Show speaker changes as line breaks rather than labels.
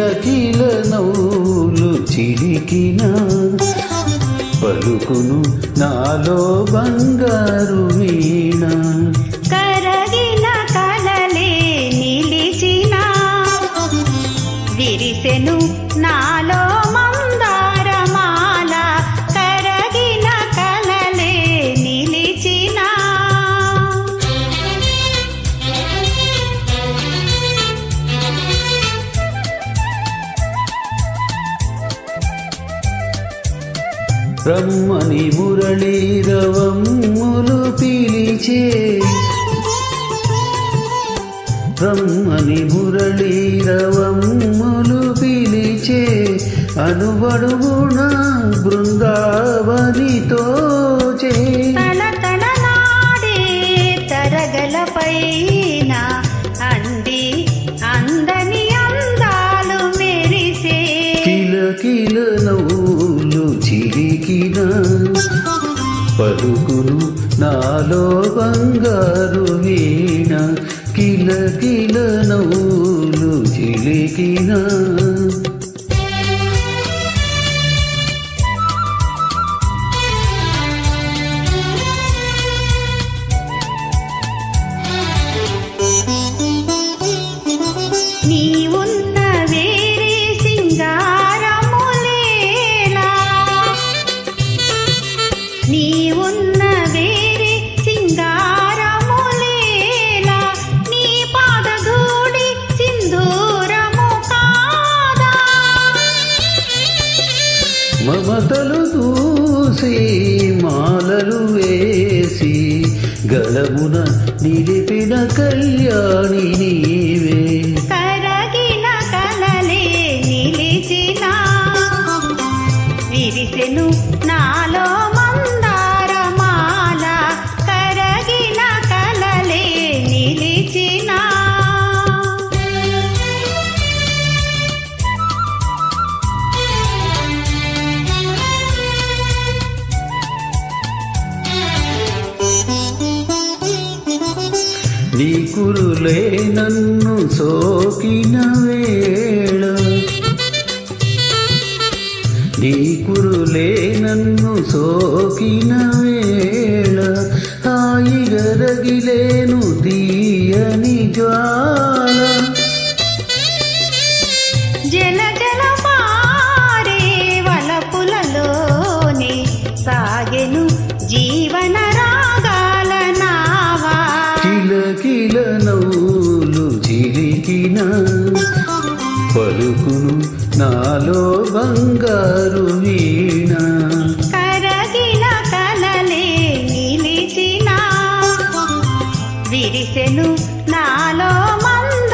కిలకిల నవ్వులు చిలికిన పలుకును నాలో బంగారు వీణ.
కరగిన కలలే నిలిచిన విరిసెను నాలో మందారమాల. కరగిన కలలే నిలిచిన
రమ్మని మురళీరవమ్ములు పిలిచే, రమ్మని మురళీరవమ్ములు పిలిచే అనువడుగుణ బృందావనితో చే.
తలతలనాడే తరగల పైన అంది అందని అందాలు మెరిసే.
కిలకిల నవ్వులు చిలికిన పలుకును నాలో బంగారు వీణ. కిలకిల నవ్వులు చిలికిన
నీ ఉన్న వేరే సింగారములేలా, నీ ఉన్న వేరే సింగారములేలా. నీ పాదధూళి సింధూరము కాదా.
మమతలు దూసి మాలలు వేసి గలమున నిలిపిన కళ్యాణి నీవే.
కరగిన కలలే నిలిచిన విరిసెను నాలో మందారమాల. కరగిన కలలే నిలిచిన
నీ కురులే నన్ను సోకిన వేళ, నీ కురులే నన్ను సోకిన వేళ. హాయిగా రగిలేను తీయని జ్వాల.
జల జల పారే వలపులలోనే సాగెను జీవన రాగాల నావా.
కిలకిల నవ్వులు చిలికిన పలుకును నాలో బంగారు వీణ.
కరగిన కలలే నిలిచిన విరిసెను నాలో మంద